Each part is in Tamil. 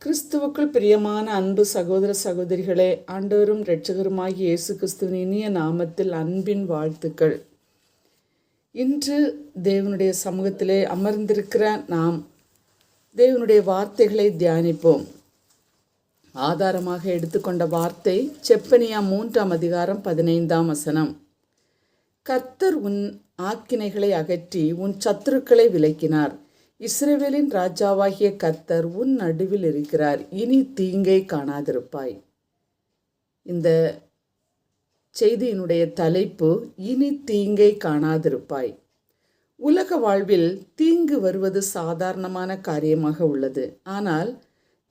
கிறிஸ்துவுக்குள் பிரியமான அன்பு சகோதர சகோதரிகளே, ஆண்டவரும் இரட்சகருமாகிய இயேசு கிறிஸ்துவின் இனிய நாமத்தில் அன்பின் வாழ்த்துக்கள். இன்று தேவனுடைய சமூகத்திலே அமர்ந்திருக்கிற நாம் தேவனுடைய வார்த்தைகளை தியானிப்போம். ஆதாரமாக எடுத்துக்கொண்ட வார்த்தை செப்பனியா 3ஆம் அதிகாரம் 15ஆம் வசனம். கர்த்தர் உன் ஆக்கினைகளை அகற்றி உன் சத்துருக்களை விலக்கினார். இஸ்ரவேலின் ராஜாவாகிய கர்த்தர் உன் நடுவில் இருக்கிறார், இனி தீங்கை காணாதிருப்பாய். இந்த செய்தியினுடைய தலைப்பு, இனி தீங்கை காணாதிருப்பாய். உலக வாழ்வில் தீங்கு வருவது சாதாரணமான காரியமாக உள்ளது. ஆனால்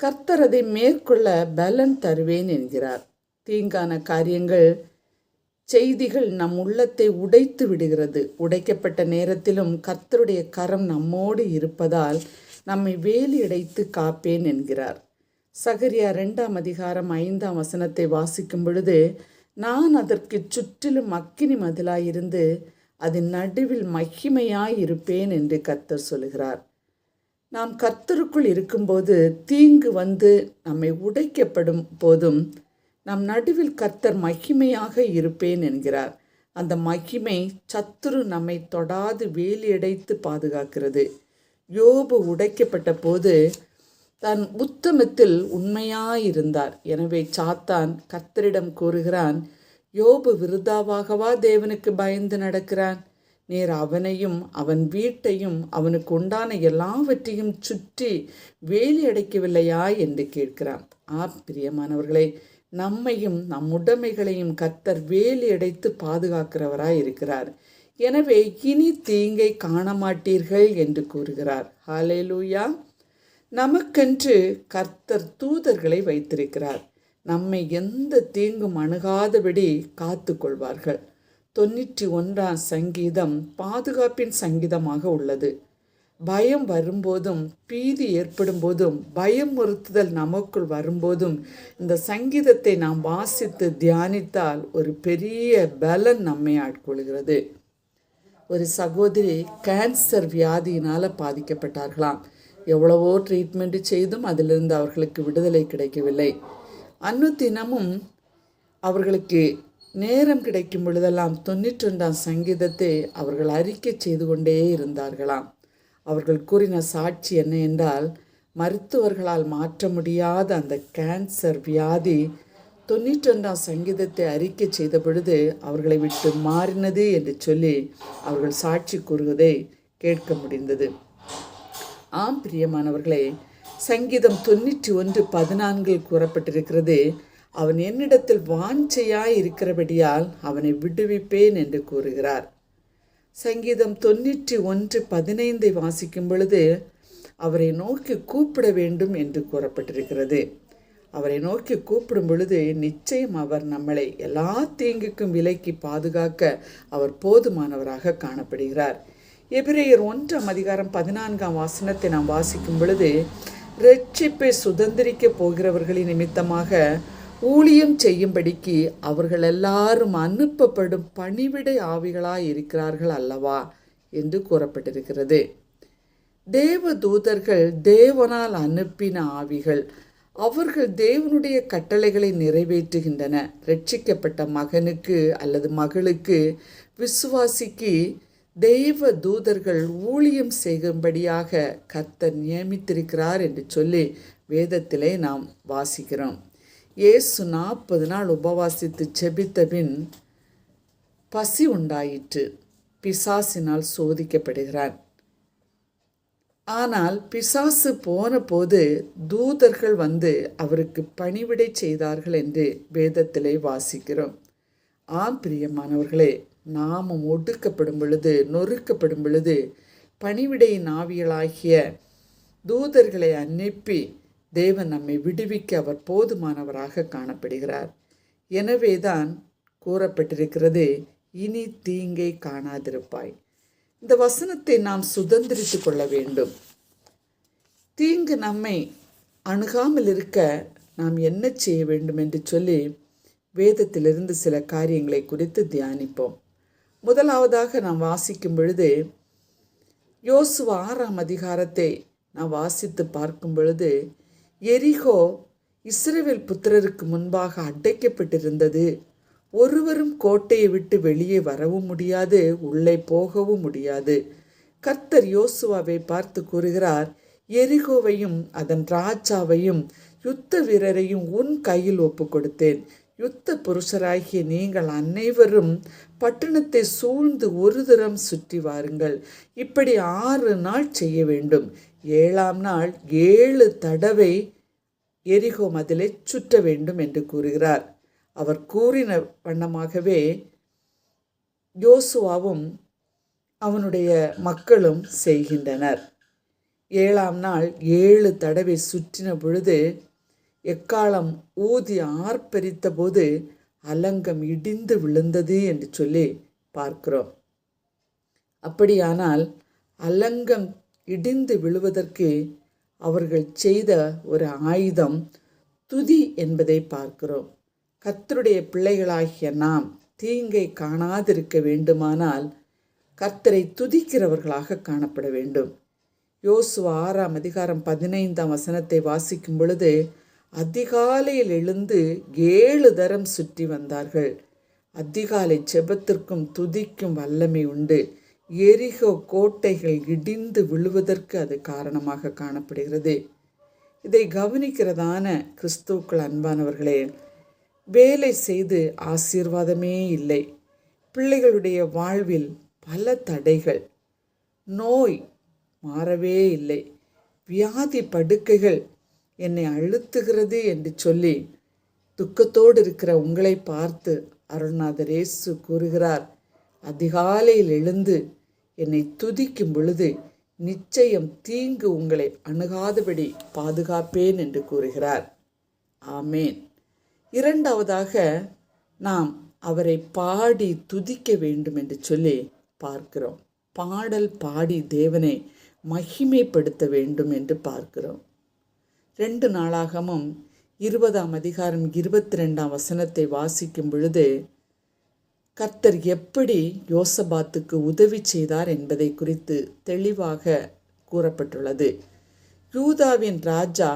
கர்த்தர் அதை மேற்கொள்ள பலன் தருவேன் என்கிறார். தீங்கான காரியங்கள், செய்திகள் நம் உள்ளத்தை உடைத்து விடுகிறது. உடைக்கப்பட்ட நேரத்திலும் கர்த்தருடைய கரம் நம்மோடு இருப்பதால் நம்மை வேலியடைத்து காப்பேன் என்கிறார். சகரியா 2ஆம் அதிகாரம் 5ஆம் வசனத்தை வாசிக்கும் பொழுது, நான் அதற்கு சுற்றிலும் அக்கினி மதிலாயிருந்து அதன் நடுவில் மகிமையாயிருப்பேன் என்று கர்த்தர் சொல்கிறார். நாம் கர்த்தருக்குள் இருக்கும்போது தீங்கு வந்து நம்மை உடைக்கப்படும் போதும் நம் நடுவில் கர்த்தர் மகிமையாக இருப்பேன் என்கிறார். அந்த மகிமை சத்துரு நம்மை தொடாது வேலியடைத்து பாதுகாக்கிறது. யோபு உடைக்கப்பட்ட போது தன் உத்தமத்தில் உண்மையாயிருந்தார். எனவே சாத்தான் கர்த்தரிடம் கூறுகிறான், யோபு விருதாவாகவா தேவனுக்கு பயந்து நடக்கிறான்? நீர் அவனையும் அவன் வீட்டையும் அவனுக்கு உண்டான எல்லாவற்றையும் சுற்றி வேலி அடைக்கவில்லையா என்று கேட்கிறான். பிரியமானவர்களே, நம்மையும் நம் உடைமைகளையும் கர்த்தர் வேலி அடைத்து பாதுகாக்கிறவராய் இருக்கிறார். எனவே இனி தீங்கை காண மாட்டீர்கள் என்று கூறுகிறார். ஹல்லேலூயா. நமக்கென்று கர்த்தர் தூதர்களை வைத்திருக்கிறார். நம்மை எந்த தீங்கும் அணுகாதபடி காத்து கொள்வார்கள். 91ஆம் சங்கீதம் பாதுகாப்பின் சங்கீதமாக உள்ளது. பயம் வரும்போதும், பீதி ஏற்படும் போதும், பயமுறுத்துதல் நமக்குள் வரும்போதும் இந்த சங்கீதத்தை நாம் வாசித்து தியானித்தால் ஒரு பெரிய பலன் நம்மை ஆட்கொள்கிறது. ஒரு சகோதரி கேன்சர் வியாதியினால் பாதிக்கப்பட்டார்களாம். எவ்வளவோ ட்ரீட்மெண்ட் செய்தும் அதிலிருந்து அவர்களுக்கு விடுதலை கிடைக்கவில்லை. தினமும் அவர்களுக்கு நேரம் கிடைக்கும் பொழுதெல்லாம் 91ஆம் சங்கீதத்தை அவர்கள் அறிக்கை செய்து கொண்டே இருந்தார்களாம். அவர்கள் கூறின சாட்சி என்ன என்றால், மருத்துவர்களால் மாற்ற முடியாத அந்த கேன்சர் வியாதி 91ஆம் சங்கீதத்தை அறிக்கை செய்த பொழுது அவர்களை விட்டு மாறினது என்று சொல்லி அவர்கள் சாட்சி கூறுவதை கேட்க முடிந்தது. பிரியமானவர்களே, சங்கீதம் 91:14 கூறப்பட்டிருக்கிறது, அவன் என்னிடத்தில் வாஞ்சையாய் இருக்கிறபடியால் அவனை விடுவிப்பேன் என்று கூறுகிறார். சங்கீதம் 91:15 வாசிக்கும் பொழுது, அவரை நோக்கி கூப்பிட வேண்டும் என்று கூறப்பட்டிருக்கிறது. அவரை நோக்கி கூப்பிடும் பொழுது நிச்சயம் அவர் நம்மளை எல்லா தீங்குக்கும் விலக்கி பாதுகாக்க அவர் போதுமானவராக காணப்படுகிறார். எபிரேயர் 1ஆம் அதிகாரம் 14ஆம் வசனத்தை நாம் வாசிக்கும் பொழுது, இரட்சிப்பை சுதந்திரிக்க போகிறவர்களின் நிமித்தமாக ஊழியம் செய்யும்படிக்கு அவர்கள் எல்லாரும் அனுப்பப்படும் பணிவிடை ஆவிகளாய் இருக்கிறார்கள் அல்லவா என்று கூறப்பட்டிருக்கிறது. தேவ தூதர்கள் தேவனால் அனுப்பின ஆவிகள். அவர்கள் தேவனுடைய கட்டளைகளை நிறைவேற்றுகின்றன. ரட்சிக்கப்பட்ட மகனுக்கு அல்லது மகளுக்கு, விசுவாசிக்கு தெய்வ தூதர்கள் ஊழியம் செய்யும்படியாக கர்த்தர் நியமித்திருக்கிறார் என்று சொல்லி வேதத்திலே நாம் வாசிக்கிறோம். இயேசு 40 நாள் உபவாசித்து செபித்தபின் பசி உண்டாயிற்று. பிசாசினால் சோதிக்கப்படுகிறார். ஆனால் பிசாசு போன போது தூதர்கள் வந்து அவருக்கு பணிவிடை செய்தார்கள் என்று வேதத்திலே வாசிக்கிறோம். பிரியமானவர்களே, நாமும் ஒடுக்கப்படும் பொழுது, நொறுக்கப்படும் பொழுது பணிவிடையின் ஆவியலாகிய தூதர்களை அனுப்பி தேவன் நம்மை விடுவிக்க அவர் போதுமானவராக காணப்படுகிறார். எனவேதான் கூறப்பட்டிருக்கிறது, இனி தீங்கை காணாதிருப்பாய். இந்த வசனத்தை நாம் சுதந்திரித்து கொள்ள வேண்டும். தீங்கு நம்மை அணுகாமல் இருக்க நாம் என்ன செய்ய வேண்டும் என்று சொல்லி வேதத்திலிருந்து சில காரியங்களை குறித்து தியானிப்போம். முதலாவதாக நாம் வாசிக்கும் பொழுது, யோசுவா 6ஆம் அதிகாரத்தை நான் வாசித்து பார்க்கும் பொழுது, எரிகோ இஸ்ரவேல் புத்திரருக்கு முன்பாக அடைக்கப்பட்டிருந்தது. ஒருவரும் கோட்டையை விட்டு வெளியே வரவும் முடியாது, உள்ளே போகவும் முடியாது. கர்த்தர் யோசுவாவை பார்த்து கூறுகிறார், எரிகோவையும் அதன் ராஜாவையும் யுத்த வீரரையும் உன் கையில் ஒப்பு கொடுத்தேன். யுத்த புருஷராகிய நீங்கள் அனைவரும் பட்டணத்தை சூழ்ந்து ஒரு தரம் சுற்றி வாருங்கள். இப்படி 6 நாள் செய்ய வேண்டும். 7ஆம் நாள் 7 தடவை எரிகோ மதிலை சுற்ற வேண்டும் என்று கூறுகிறார். அவர் கூறின வண்ணமாகவே யோசுவாவும் அவனுடைய மக்களும் செய்கின்றனர். 7ஆம் நாள் 7 தடவை சுற்றின பொழுது எக்காலம் ஊதி ஆர்ப்பரித்த போது அலங்கம் இடிந்து விழுந்தது என்று சொல்லி பார்க்கிறோம். அப்படியானால் அலங்கம் இடிந்து விழுவதற்கு அவர்கள் செய்த ஒரு ஆயுதம் துதி என்பதை பார்க்கிறோம். கர்த்தருடைய பிள்ளைகளாகிய நாம் தீங்கை காணாதிருக்க வேண்டுமானால் கர்த்தரை துதிக்கிறவர்களாக காணப்பட வேண்டும். யோசுவா 6ஆம் அதிகாரம் 15ஆம் வசனத்தை வாசிக்கும் பொழுது, அதிகாலையில் எழுந்து 7 தரம் சுற்றி வந்தார்கள். அதிகாலை ஜெபத்திற்கும் துதிக்கும் வல்லமை உண்டு. எரிகோ கோட்டைகள் இடிந்து விழுவதற்கு அது காரணமாக காணப்படுகிறது. இதை கவனிக்கிறதான கிறிஸ்துவுக்குள் அன்பானவர்களே, வேலை செய்து ஆசீர்வாதமே இல்லை. பிள்ளைகளுடைய வாழ்வில் பல தடைகள், நோய் மாறவே இல்லை, வியாதி படுக்கைகள் என்னை அழுத்துகிறது என்று சொல்லி துக்கத்தோடு இருக்கிற உங்களை பார்த்து அருள்நாதர் இயேசு கூறுகிறார், அதிகாலையில் எழுந்து என்னை துதிக்கும் பொழுது நிச்சயம் தீங்கு உங்களை அணுகாதபடி பாதுகாப்பேன் என்று கூறுகிறார். ஆமேன். 2ஆவதாக நாம் அவரை பாடி துதிக்க வேண்டும் என்று சொல்லி பார்க்கிறோம். பாடல் பாடி தேவனை மகிமைப்படுத்த வேண்டும் என்று பார்க்கிறோம். 2 நாளாகமும் 20ஆம் அதிகாரம் 22ஆம் வசனத்தை வாசிக்கும் பொழுது கர்த்தர் எப்படி யோசபாத்துக்கு உதவி செய்தார் என்பதை குறித்து தெளிவாக கூறப்பட்டுள்ளது. யூதாவின் ராஜா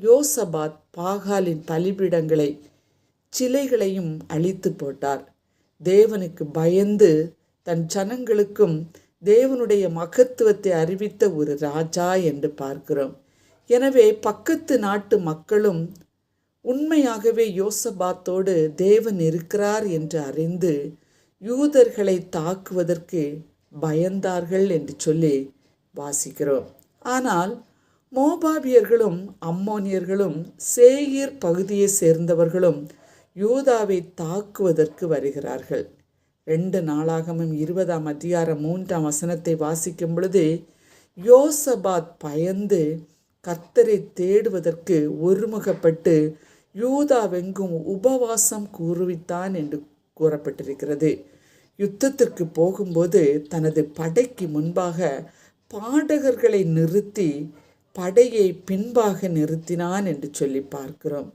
யோசபாத் பாகாலின் பலிபீடங்களை சிலைகளையும் அழித்து போட்டார். தேவனுக்கு பயந்து தன் ஜனங்களுக்கும் தேவனுடைய மகத்துவத்தை அறிவித்த ஒரு ராஜா என்று பார்க்கிறோம். எனவே பக்கத்து நாட்டு மக்களும் உண்மையாகவே யோசபாத்தோடு தேவன் இருக்கிறார் என்று அறிந்து யூதர்களை தாக்குவதற்கு பயந்தார்கள் என்று சொல்லி வாசிக்கிறோம். ஆனால் மோபாபியர்களும் அம்மோனியர்களும் சேயீர் பகுதியை சேர்ந்தவர்களும் யூதாவை தாக்குவதற்கு வருகிறார்கள். 2 நாளாகமும் 20ஆம் அதிகாரம் 3ஆம் வசனத்தை வாசிக்கும் பொழுது, யோசபாத் பயந்து கர்த்தரை தேடுவதற்கு ஒருமுகப்பட்டு யூதாவெங்கும் உபவாசம் கூறுவித்தான் என்று கூறப்பட்டிருக்கிறது. யுத்தத்திற்கு போகும்போது தனது படைக்கு முன்பாக பாடகர்களை நிறுத்தி படையை பின்பாக நிறுத்தினான் என்று சொல்லி பார்க்கிறோம்.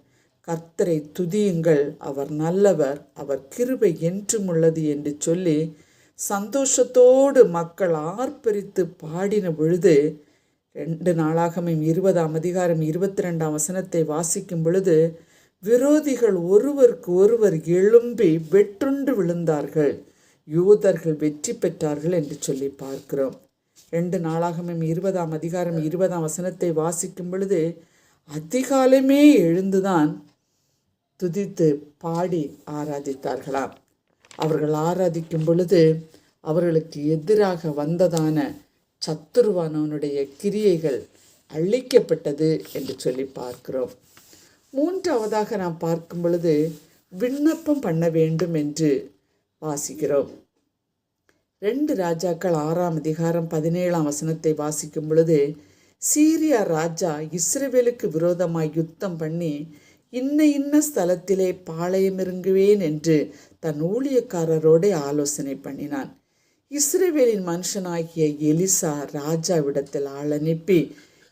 கர்த்தரை துதியுங்கள், அவர் நல்லவர், அவர் கிருபை என்றும் உள்ளது என்று சொல்லி சந்தோஷத்தோடு மக்கள் ஆர்ப்பரித்து பாடின பொழுது 2 நாளாகமும் 20ஆம் அதிகாரம் 22ஆம் வசனத்தை வாசிக்கும் பொழுது, விரோதிகள் ஒருவருக்கு ஒருவர் எழும்பி வெற்றுண்டு விழுந்தார்கள், யூதர்கள் வெற்றி பெற்றார்கள் என்று சொல்லி பார்க்கிறோம். 2 நாளாகமும் 20ஆம் அதிகாரம் 20ஆம் வசனத்தை வாசிக்கும் பொழுது, அதிகாலமே எழுந்துதான் துதித்து பாடி ஆராதித்தார்களாம். அவர்கள் ஆராதிக்கும் பொழுது அவர்களுக்கு எதிராக வந்ததான சத்துருவானவனுடைய கிரியைகள் அழிக்கப்பட்டது என்று சொல்லி பார்க்கிறோம். 3ஆவதாக நாம் பார்க்கும் பொழுது விண்ணப்பம் பண்ண வேண்டும் என்று வாசிக்கிறோம். 2 ராஜாக்கள் 6ஆம் அதிகாரம் 17ஆம் வசனத்தை வாசிக்கும் பொழுது, சீரியா ராஜா இஸ்ரவேலுக்கு விரோதமாய் யுத்தம் பண்ணி இன்ன ஸ்தலத்திலே பாளையமிறங்குவேன் என்று தன் ஊழியக்காரரோடு ஆலோசனை பண்ணினான். இஸ்ரவேலின் மனுஷனாகிய எலிசா ராஜாவிடத்தில் ஆள் அனுப்பி,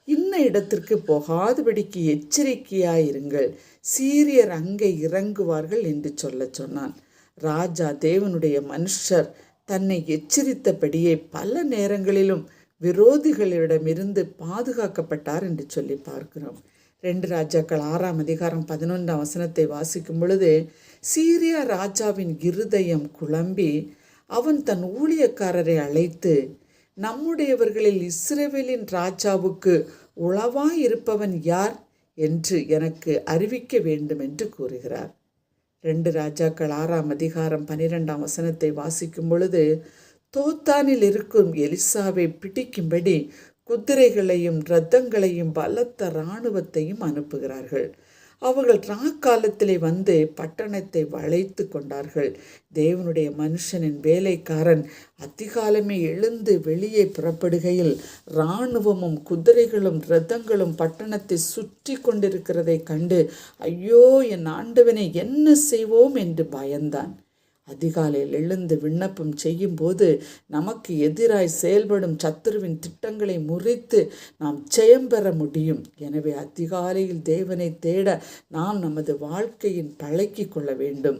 இன்ன இடத்திற்கு போகாதபடிக்கு எச்சரிக்கையாயிருங்கள், சீரியர் அங்கே இறங்குவார்கள் என்று சொன்னான். ராஜா தேவனுடைய மனுஷர் தன்னை எச்சரித்தபடியே பல நேரங்களிலும் விரோதிகளிடமிருந்து பாதுகாக்கப்பட்டார் என்று சொல்லி பார்க்கிறோம். 2 ராஜாக்கள் 6ஆம் அதிகாரம் 11ஆம் வசனத்தை வாசிக்கும் பொழுது, சீரியா ராஜாவின் இருதயம் குழம்பி அவன் தன் ஊழியக்காரரை அழைத்து, நம்முடையவர்களில் இஸ்ரவேலின் ராஜாவுக்கு உளவாயிருப்பவன் யார் என்று எனக்கு அறிவிக்க வேண்டும் என்று கூறுகிறார். 2 ராஜாக்கள் 6ஆம் அதிகாரம் 12ஆம் வசனத்தை வாசிக்கும் பொழுது, தோத்தானில் இருக்கும் எலிசாவை பிடிக்கும்படி குதிரைகளையும் இரத்தங்களையும் பலத்த இராணுவத்தையும் அனுப்புகிறார்கள். அவர்கள் ராக்காலத்திலே வந்து பட்டணத்தை வளைத்து கொண்டார்கள். தேவனுடைய மனுஷனின் வேலைக்காரன் அதிகாலமே எழுந்து வெளியே புறப்படுகையில் இராணுவமும் குதிரைகளும் இரத்தங்களும் பட்டணத்தை சுற்றி கொண்டிருக்கிறதை கண்டு, ஐயோ, என் ஆண்டவனை என்ன செய்வோம் என்று பயந்தான். அதிகாலையில் எழுந்து விண்ணப்பம் செய்யும் போது நமக்கு எதிராய் செயல்படும் சத்துருவின் திட்டங்களை முறித்து நாம் ஜெயம் பெற முடியும். எனவே அதிகாலையில் தேவனை தேட நாம் நமது வாழ்க்கையின் பழக்கி கொள்ள வேண்டும்.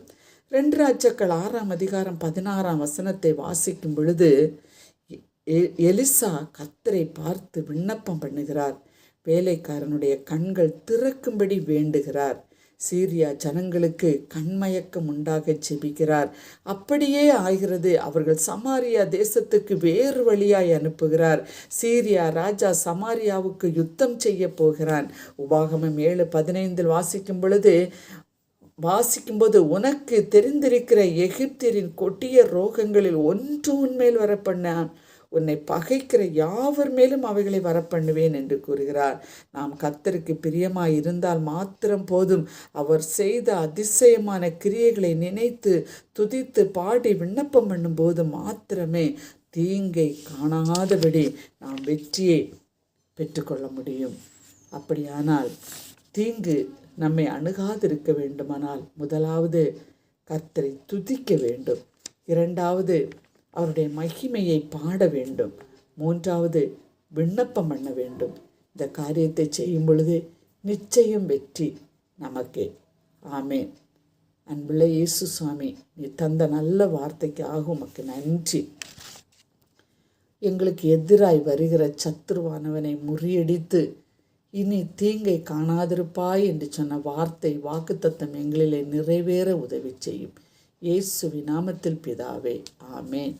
2 ராஜாக்கள் 6ஆம் அதிகாரம் 16ஆம் வசனத்தை வாசிக்கும் பொழுது, எலிசா கர்த்தரை பார்த்து விண்ணப்பம் பண்ணுகிறார். வேலைக்காரனுடைய கண்கள் திறக்கும்படி வேண்டுகிறார். சீரியா ஜனங்களுக்கு கண்மயக்கம் உண்டாக ஜெபிக்கிறார். அப்படியே ஆகிறது. அவர்கள் சமாரியா தேசத்துக்கு வேறு வழியாய் அனுப்புகிறார். சீரியா ராஜா சமாரியாவுக்கு யுத்தம் செய்ய போகிறான். உபாகமம் 7:15 வாசிக்கும்போது, உனக்கு தெரிந்திருக்கிற எகிப்தியரின் கொடிய ரோகங்களில் ஒன்று உன்மேல் வரப்பண்ணான், உன்னை பகைக்கிற யாவர் மேலும் அவைகளை வரப்பண்ணுவேன் என்று கூறுகிறார். நாம் கர்த்தருக்கு பிரியமாய் இருந்தால் மாத்திரம் போதும். அவர் செய்த அதிசயமான கிரியைகளை நினைத்து துதித்து பாடி விண்ணப்பம் பண்ணும்போது மாத்திரமே தீங்கை காணாதபடி நாம் வெற்றியை பெற்றுக்கொள்ள முடியும். அப்படியானால் தீங்கு நம்மை அணுகாதிருக்க வேண்டுமானால் முதலாவது கர்த்தரை துதிக்க வேண்டும், 2வது அவருடைய மகிமையை பாட வேண்டும், 3வது விண்ணப்பம் பண்ண வேண்டும். இந்த காரியத்தை செய்யும் பொழுது நிச்சயம் வெற்றி நமக்கே. ஆமேன். அன்புள்ள இயேசு சுவாமி, நீ தந்த நல்ல வார்த்தைக்கு உமக்கு நன்றி. எங்களுக்கு எதிராய் வருகிற சத்துருவானவனை முறியடித்து இனி தீங்கை காணாதிருப்பாய் என்று சொன்ன வார்த்தை வாக்குத்தத்தம் எங்களிலே நிறைவேற உதவி செய்யும். இயேசுவின் நாமத்தில் பிதாவே, ஆமேன்.